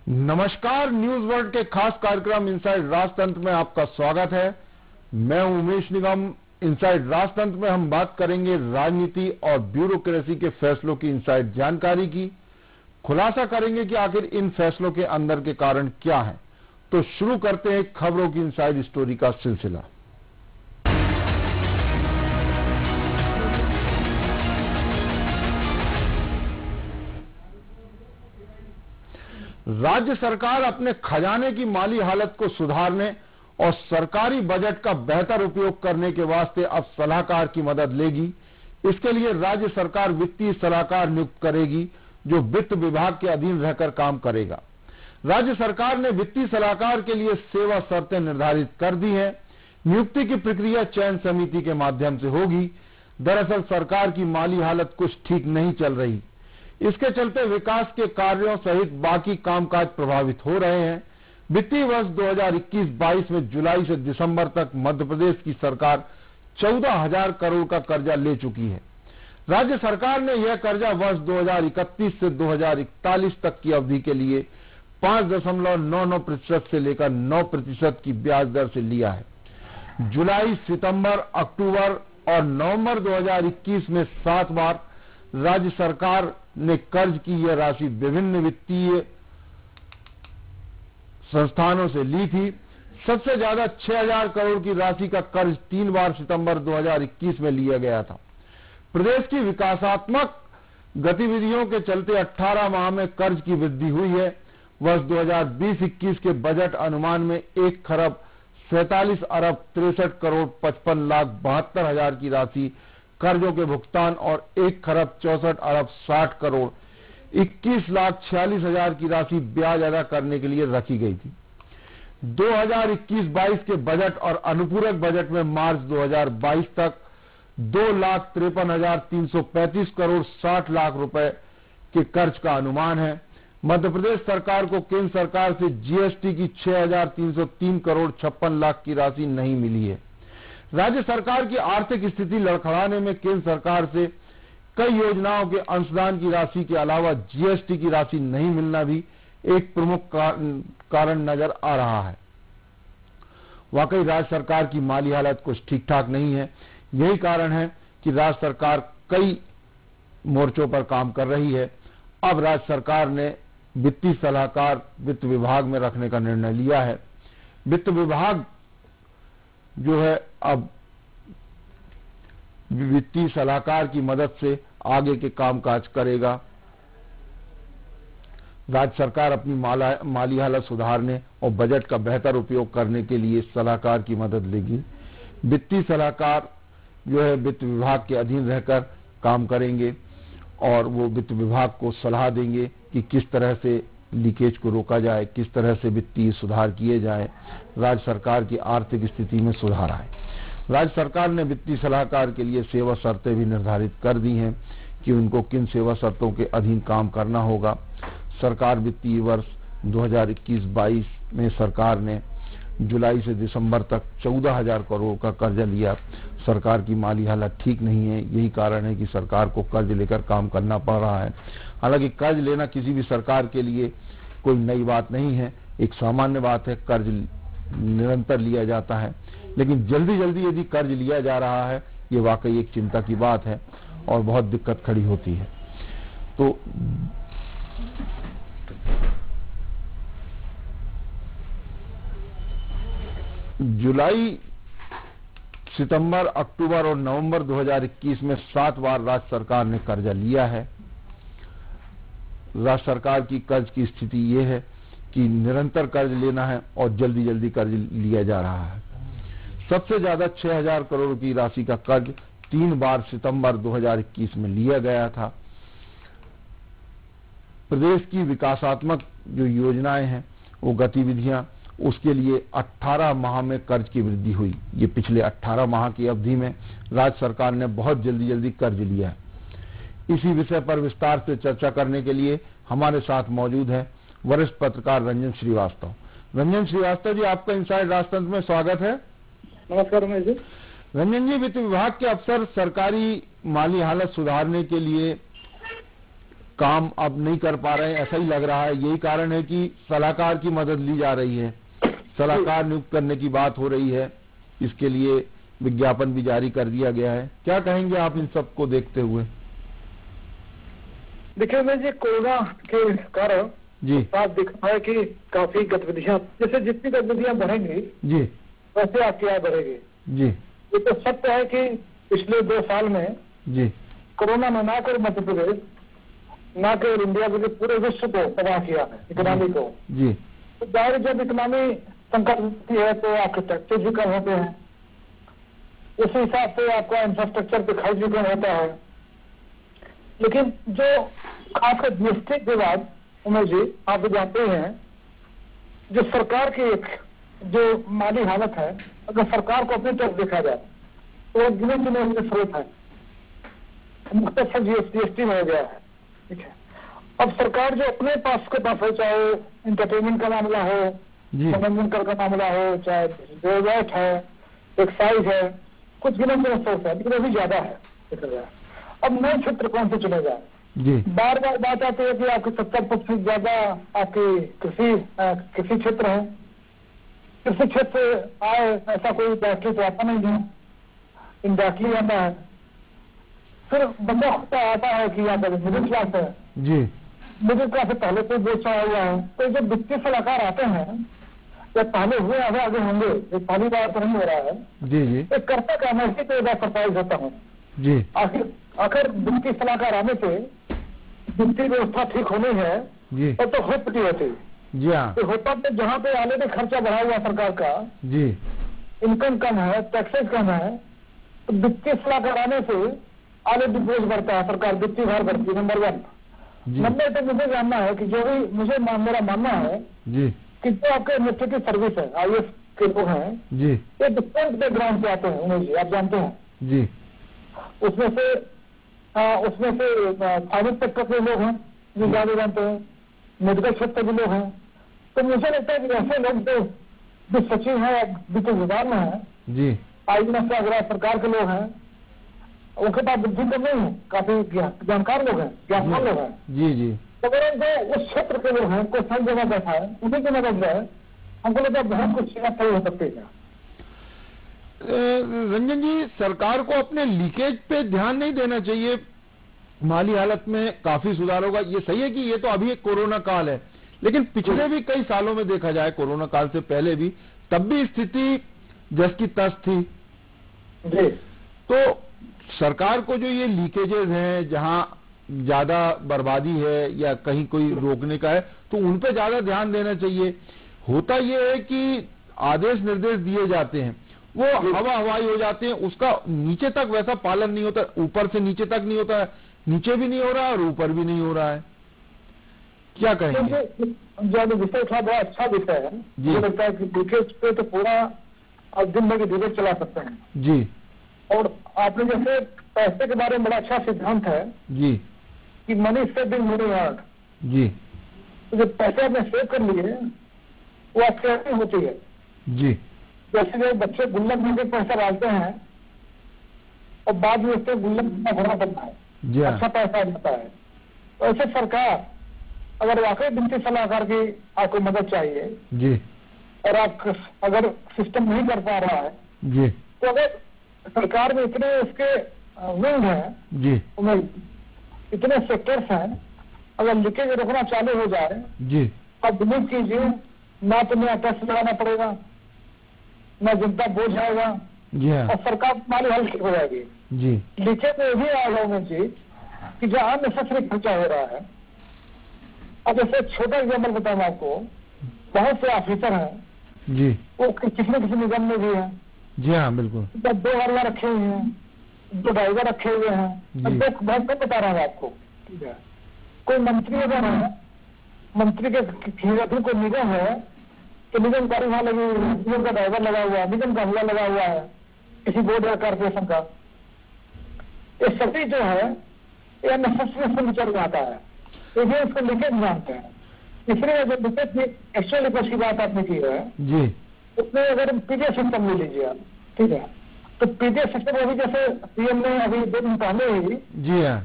नमस्कार, news world के खास कार्यक्रम इनसाइड राजतंत्र में आपका स्वागत है। मैं हूं उमेश निगम। इनसाइड राजतंत्र में हम बात करेंगे राजनीति और ब्यूरोक्रेसी के फैसलों की इनसाइड जानकारी की। खुलासा करेंगे कि आखिर इन फैसलों के अंदर के कारण क्या हैं। तो शुरू करते हैं खबरों की इनसाइड स्टोरी का सिलसिला। राज्य सरकार अपने खजाने की माली हालत को सुधारने और सरकारी बजट का बेहतर उपयोग करने के वास्ते अब सलाहकार की मदद लेगी। इसके लिए राज्य सरकार वित्तीय सलाहकार नियुक्त करेगी जो वित्त विभाग के अधीन रहकर काम करेगा। राज्य सरकार ने वित्तीय सलाहकार के लिए सेवा शर्तें निर्धारित कर दी हैं। नियुक्ति की प्रक्रिया चयन समिति के माध्यम से होगी। दरअसल सरकार की माली हालत कुछ ठीक नहीं चल रही। इसके चलते विकास के कार्यों सहित बाकी कामकाज प्रभावित हो रहे हैं। वित्तीय वर्ष 2021-22 में जुलाई से दिसंबर तक मध्य प्रदेश की सरकार 14,000 करोड़ का कर्जा ले चुकी है। राज्य सरकार ने यह कर्जा वर्ष 2031 से 2041 तक की अवधि के लिए 5.99% से लेकर 9% की ब्याज दर से लिया है। जुलाई, सितंबर, अक्टूबर और नवंबर 2021 में 7 बार राज्य सरकार ने कर्ज की यह राशि विभिन्न वित्तीय संस्थानों से ली थी। सबसे ज्यादा 6,000 करोड़ की राशि का कर्ज 3 बार सितंबर 2021 में लिया गया था। प्रदेश की विकासात्मक गतिविधियों के चलते 18 माह में कर्ज की वृद्धि हुई है। वर्ष 2020-21 के बजट अनुमान में 1,47 अरब 63 करोड़ 55 लाख 72 हजार की राशि कर्जों के भुगतान और 1,64 अरब 60 करोड़ 21 लाख 46 हजार की राशि ब्याज अदा करने के लिए रखी गई थी। 2021-22 के बजट और अनुपूरक बजट में मार्च 2022 तक 2,53,335 करोड़ 60 लाख रुपए के कर्ज का अनुमान है। मध्य प्रदेश सरकार को केंद्र सरकार से जीएसटी की 6,303 करोड़ 56 लाख की राशि नहीं मिली है। राज्य सरकार की आर्थिक स्थिति लड़खड़ाने में केंद्र सरकार से कई योजनाओं के अंशदान की राशि के अलावा जीएसटी की राशि नहीं मिलना भी एक प्रमुख कारण नजर आ रहा है। वाकई राज्य सरकार की माली हालत कुछ ठीक ठाक नहीं है। यही कारण है कि राज्य सरकार कई मोर्चों पर काम कर रही है। अब राज्य सरकार ने वित्तीय सलाहकार वित्त विभाग में रखने का निर्णय लिया है। वित्त विभाग जो है अब वित्तीय सलाहकार की मदद से आगे के कामकाज करेगा। राज्य सरकार अपनी माली हालत सुधारने और बजट का बेहतर उपयोग करने के लिए सलाहकार की मदद लेगी। वित्तीय सलाहकार जो है वित्त विभाग के अधीन रहकर काम करेंगे और वो वित्त विभाग को सलाह देंगे कि किस तरह से लीकेज को रोका जाए, किस तरह से वित्तीय सुधार किए जाए, राज्य सरकार की आर्थिक स्थिति में सुधार आए। राज्य सरकार ने वित्तीय सलाहकार के लिए सेवा शर्तें भी निर्धारित कर दी हैं कि उनको किन सेवा शर्तों के अधीन काम करना होगा। सरकार वित्तीय वर्ष 2021-22 में सरकार ने जुलाई से दिसंबर तक 14,000 करोड़ का कर्जा लिया। सरकार की माली हालत ठीक नहीं है। यही कारण है कि सरकार को कर्ज लेकर काम करना पड़ रहा है। हालांकि कर्ज लेना किसी भी सरकार के लिए कोई नई बात नहीं है, एक सामान्य बात है। कर्ज निरंतर लिया जाता है, लेकिन जल्दी जल्दी यदि कर्ज लिया जा रहा है, ये वाकई एक चिंता की बात है और बहुत दिक्कत खड़ी होती है। तो जुलाई, सितंबर, अक्टूबर और नवंबर 2021 में 7 बार राज्य सरकार ने कर्जा लिया है। राज्य सरकार की कर्ज की स्थिति ये है कि निरंतर कर्ज लेना है और जल्दी जल्दी कर्ज लिया जा रहा है। सबसे ज्यादा 6,000 करोड़ की राशि का कर्ज 3 बार सितंबर 2021 में लिया गया था। प्रदेश की विकासात्मक जो योजनाएं हैं, वो गतिविधियां, उसके लिए 18 माह में कर्ज की वृद्धि हुई। ये पिछले 18 माह की अवधि में राज्य सरकार ने बहुत जल्दी जल्दी कर्ज लिया है। इसी विषय पर विस्तार से चर्चा करने के लिए हमारे साथ मौजूद है वरिष्ठ पत्रकार रंजन श्रीवास्तव। रंजन श्रीवास्तव जी, आपका इनसाइड राजतंत्र में स्वागत है। नमस्कार उमेश जी। रंजन जी, वित्त विभाग के अफसर सरकारी माली हालत सुधारने के लिए काम अब नहीं कर पा रहे हैं, ऐसा ही लग रहा है। यही कारण है कि सलाहकार की मदद ली जा रही है, सलाहकार नियुक्त करने की बात हो रही है, इसके लिए विज्ञापन भी जारी कर दिया गया है। क्या कहेंगे आप इन सबको देखते हुए? देखिए मैं जी, कोरोना के कारण जी साफ दिख रहा है कि काफी गतिविधियां, जैसे जितनी गतिविधियां बढ़ेंगी जी वैसे आपकी आय बढ़ेगी। जी ये तो सत्य है कि पिछले 2 साल में जी कोरोना ने ना केवल मध्य प्रदेश, ना केवल इंडिया बल्कि पूरे विश्व को तबाह किया है, इकोनॉमी को। जी तो जाहिर जब इकोनॉमी संकट होती है तो आपके टैक्सेस भी कम होते हैं, उसी हिसाब से आपका इंफ्रास्ट्रक्चर पे खर्च भी कम होता है। लेकिन जो खासकर जीएसटी के बाद उमेश जी, आप भी जानते हैं, जो सरकार की एक जो माली हालत है, अगर सरकार को अपनी तरफ देखा जाए तो गिने चुने हुए स्रोत है, मुख्तसर जीएसटी में हो गया है। ठीक है, अब सरकार जो अपने पास के पास हो, चाहे इंटरटेनमेंट का मामला हो, मनोरंजन कर का मामला हो, चाहे वैट है, एक्साइज है, कुछ गिने चुने स्रोत है, लेकिन अभी ज्यादा है देखा जाए। अब नए क्षेत्र कौन से चुने जाए? बार बार बात आती है कि आपके 70% ज्यादा आपकी कृषि क्षेत्र है। कृषि क्षेत्र आए ऐसा कोई डायरेक्टली तो आता नहीं है, इनडायरेक्टली आता है। फिर बंदा आता है कि यहाँ पर मिडिल क्लास है जी, मिडिल क्लास से पहले कोई बोझ चढ़ा हुआ है। तो जब वित्तीय सलाहकार आते हैं या पहले हुए आगे होंगे, एक पहली बार तो नहीं हो रहा है जी जी, एक करता का मैं इसी पे सरप्राइज होता हूँ जी। आखिर वित्तीय सलाहकार आने से वित्तीय व्यवस्था ठीक होनी है जी, और तो खुद पटी होती जी हाँ, तो होता तो जहाँ पे ऑलरेडी खर्चा बढ़ा हुआ सरकार का जी, इनकम कम है, टैक्सेस कम है, तो वित्तीय सलाहकार आने से ऑलरेडी बोझ बढ़ता है, सरकार वित्तीय भार बढ़ती है। नंबर 1। नंबर 2 मुझे जानना है कि जो भी मेरा मानना है जी, कि जो आपके एडमिनिस्ट्रेटिव सर्विस है, IAS के लोग हैं जी, ये डिफरेंट बैकग्राउंड से आते हैं उमेश जी, आप जानते हैं जी। उसमें से फाइनेंस सेक्टर के लोग हैं जो ज्यादा जानते हैं, मेडिकल क्षेत्र के लोग हैं। तो मुझे लगता है कि ऐसे लोग जो सचिव है वित्त विभाग में है जी, IAS अगर सरकार के लोग हैं, उनके पास बुद्धि तो नहीं है, काफी जानकार लोग हैं, ज्ञानवान लोग हैं जी जी। तो अगर जो उस क्षेत्र के लोग हैं, कोई सही जगह बैठा है, उन्हीं की मदद है, हमको लगता है बहुत कुछ चीजें सही हो सकती है। रंजन जी, सरकार को अपने लीकेज पे ध्यान नहीं देना चाहिए? माली हालत में काफी सुधार होगा, ये सही है कि ये तो अभी एक कोरोना काल है, लेकिन पिछले भी कई सालों में देखा जाए, कोरोना काल से पहले भी, तब भी स्थिति जस की तस थी जी। तो सरकार को जो ये लीकेजेस हैं, जहां ज्यादा बर्बादी है या कहीं कोई रोकने का है, तो उन पे ज्यादा ध्यान देना चाहिए। होता ये है कि आदेश निर्देश दिए जाते हैं, वो हवा हवाई हो जाते हैं, उसका नीचे तक वैसा पालन नहीं होता, ऊपर से नीचे तक नहीं होता है, नीचे भी नहीं हो रहा है और ऊपर भी नहीं हो रहा है। क्या कहेंगे? जो विषय था बड़ा अच्छा विषय है, मुझे लगता है कि लीकेज पे तो पूरा अब दिन भर की डिबेट चला सकते हैं जी। और आपने जैसे पैसे के बारे में बड़ा अच्छा सिद्धांत है जी, कि मनी सेविंग मनी हार्ड जी। तो जब पैसे आपने सेव कर लिए वो आपकी अर्निंग होती है जी। जैसे जो बच्चे गुल्लक में पैसा डालते हैं और बाद में उससे गुल्लक भरना पड़ता है जी, अच्छा पैसा आता है। तो ऐसे सरकार अगर वाकई वित्तीय सलाहकार की आपको मदद चाहिए जी, और आप अगर सिस्टम नहीं कर पा रहा है जी, तो अगर सरकार में इतने उसके विंग है जी, इतने सेक्टर्स हैं, अगर लीकेज रोकना चालू हो जाए जी, अब बिलीव कीजिए, ना तो नया टैक्स लगाना पड़ेगा, ना जनता बोझ आएगा जी, और सरकार माली हल्की हो जाएगी जी। लीकेज में भी आएगा उमेश जी कि जहाँ अननेसेसरी खर्चा हो रहा है। अब जैसे छोटा एग्जाम्पल बताऊँ आपको, बहुत से ऑफिसर हैं जी, वो किसी न किसी निगम में भी है जी हाँ बिल्कुल, 2 गाड़ियां रखे हुए हैं, 2 ड्राइवर रखे हुए हैं, अब 2 बहुत कम बता रहा हूँ आपको। ठीक है, कोई मंत्री अगर है, मंत्री के खिलाफ कोई निगम है, तो निगम गाड़ी वहां लगी हुई है, निगम का ड्राइवर लगा हुआ है, निगम का हुआ लगा हुआ है, किसी बोर्ड या कॉर्पोरेशन का। ये सभी जो है ये अननेसेसरी से चल जाता है, इसलिए उसको लीकेज जानते हैं। इसलिए जो लीकेज की एक्चुअल लीकेज की बात आपने की है जी, उसमें अगर पीडीएफ सिस्टम ले लीजिए आप, ठीक है, तो पीडीएफ सिस्टम अभी जैसे पीएम ने अभी 2 दिन पहले ही जी हाँ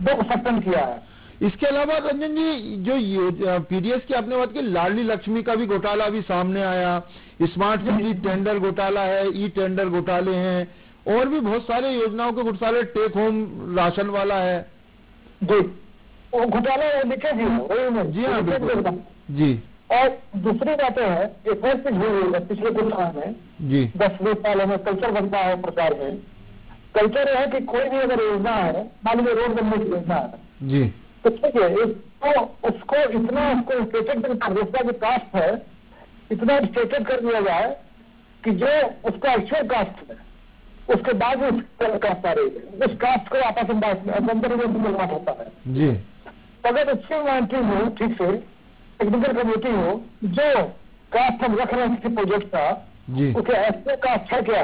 2 सस्पेंड किया है। इसके अलावा रंजन जी, जो पीडीएस की आपने बात की, लाडली लक्ष्मी का भी घोटाला अभी सामने आया, स्मार्ट सिटी टेंडर घोटाला है, ई टेंडर घोटाले हैं, और भी बहुत सारे योजनाओं के घोटाले, टेक होम राशन वाला है जी, वो घोटाला लीकेज ही है। जी हाँ बिल्कुल जी। और दूसरी बातें है, ये फर्स्ट हुई है पिछले कुछ साल में जी 10-20 सालों में कल्चर बनता है प्रचार में। कल्चर है कि कोई भी अगर योजना है, मान लीजिए रोड बनने की योजना है जी, तो ठीक है, तो उसको इतना उसको स्टेटेड दूसरा जो कास्ट है इतना स्टेटेड कर दिया जाए कि जो उसका एक्चुअल कास्ट है उसके बाद भी उस कास्ट आ रही है, उस कास्ट को आपस में बात होता है जी। अगर अच्छी मॉनिटरिंग हो, ठीक से टेक्निकल कमेटी हो, जो कास्ट हम रख रहे हैं किसी प्रोजेक्ट का जी उसके ऐसे कास्ट है क्या,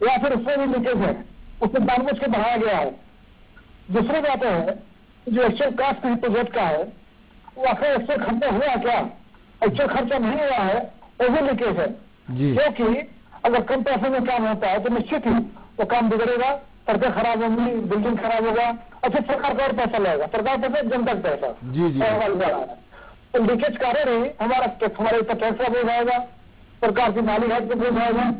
या फिर उसमें भी लीकेज है, उसमें जानबूझ के बढ़ाया गया है। दूसरी बात है जो एक्चुअल कास्ट किसी प्रोजेक्ट का है वो आखिर एक्चुअल खर्चा हुआ क्या, एक्चुअल खर्चा नहीं हुआ है, वो भी लीकेज है। क्योंकि अगर कम पैसे में काम होता है तो निश्चित ही वो काम बिगड़ेगा, सड़कें खराब होंगी, बिल्डिंग खराब होगा, और फिर सरकार का और पैसा लगेगा, सरकार पैसा जनता का पैसा जी जी। तो लीकेज कारण ही हमारे ऊपर टैक्स हो जाएगा, सरकार की माली हाथ पे बोझ जाएगा।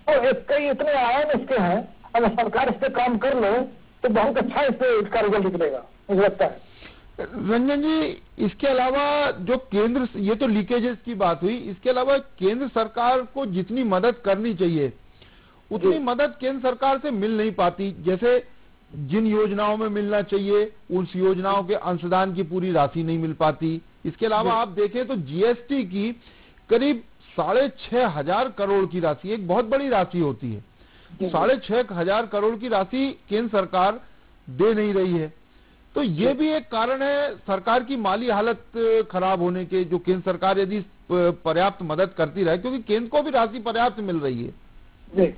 तो कई इतने आयाम इसके हैं, अगर सरकार इस पे काम कर ले तो बहुत अच्छा इसका रिजल्ट निकलेगा मुझे लगता है। रंजन जी, इसके अलावा जो केंद्र, ये तो लीकेजेस की बात हुई, इसके अलावा केंद्र सरकार को जितनी मदद करनी चाहिए उतनी मदद केंद्र सरकार से मिल नहीं पाती। जैसे जिन योजनाओं में मिलना चाहिए उस योजनाओं के अंशदान की पूरी राशि नहीं मिल पाती। इसके अलावा आप देखें तो जीएसटी की करीब 6,500 करोड़ की राशि, एक बहुत बड़ी राशि होती है, 6,500 करोड़ की राशि केंद्र सरकार दे नहीं रही है। तो ये भी एक कारण है सरकार की माली हालत खराब होने के, जो केंद्र सरकार यदि पर्याप्त मदद करती रहे, क्योंकि केंद्र को भी राशि पर्याप्त मिल रही है जी।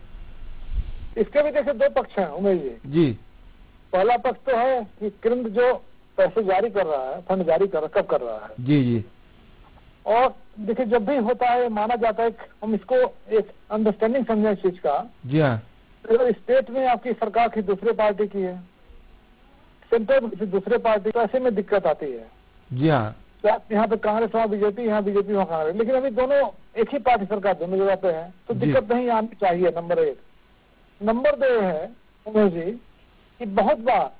इसके भी जैसे दो पक्ष हैं उमेश जी। पहला पक्ष तो है कि केंद्र जो पैसे जारी कर रहा है, फंड जारी कर कब कर रहा है जी जी। और देखिए जब भी होता है माना जाता है, हम इसको एक अंडरस्टैंडिंग समझें इस चीज का। जी हाँ। अगर स्टेट में आपकी सरकार की दूसरे पार्टी की है, सेंटर में किसी दूसरे पार्टी, तो ऐसे में दिक्कत आती है। जी हाँ। यहाँ पे कांग्रेस, वहाँ बीजेपी, यहाँ बीजेपी, वहाँ कांग्रेस, लेकिन अभी दोनों एक ही पार्टी सरकार दोनों जगह पे है, तो दिक्कत नहीं आनी चाहिए, नंबर 1। नंबर 2 है उमेश जी कि बहुत बार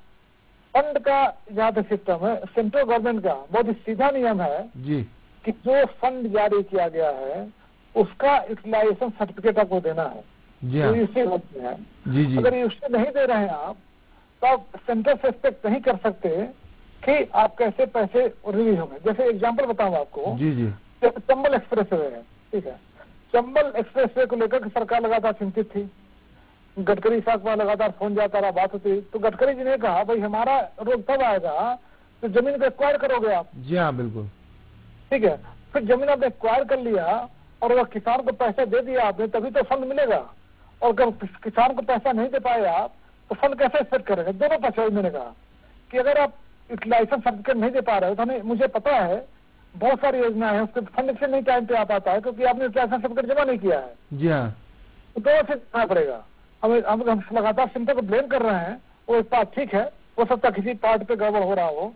फंड का जहाँ तक सिस्टम है, सेंट्रल गवर्नमेंट का बहुत ही सीधा नियम है जी कि जो फंड जारी किया गया है उसका यूटिलाइजेशन सर्टिफिकेट आपको देना है। जी हाँ। जी जी। अगर उससे नहीं दे रहे हैं आप तो आप सेंटर से एक्सपेक्ट नहीं कर सकते कि आप कैसे पैसे रिलीज होंगे। जैसे एग्जांपल बताऊं आपको। जी जी। चंबल एक्सप्रेस वे है, ठीक है, चंबल एक्सप्रेस वे को लेकर सरकार लगातार चिंतित थी, गडकरी साहब का लगातार फोन जाता रहा, बात होती, तो गडकरी जी ने कहा भाई हमारा रोड तब आएगा तो जमीन को एक्वायर करोगे आप। जी हाँ बिल्कुल, ठीक है। फिर जमीन आपने एक्वायर कर लिया और अगर किसान को पैसा दे दिया आपने तभी तो फंड मिलेगा, और अगर किसान को पैसा नहीं दे पाए आप तो फंड कैसे एक्सपेक्ट करेंगे। दोनों पक्ष मैंने कहा कि अगर आप यूटिलाइजेशन सर्टिफिकेट नहीं दे पा रहे हो तो हमें, मुझे पता है बहुत सारी योजना है उसके फंड से नहीं टाइम पे आ पाता है क्योंकि आपने यूटिलाइजेशन सर्टिफिकेट जमा नहीं किया है। जी हाँ। तो दोनों से करना पड़ेगा। हम लगातार सेंटर को ब्लेम कर रहे हैं, वो एक बात ठीक है, हो सकता है किसी पार्ट पे गड़बड़ हो रहा हो,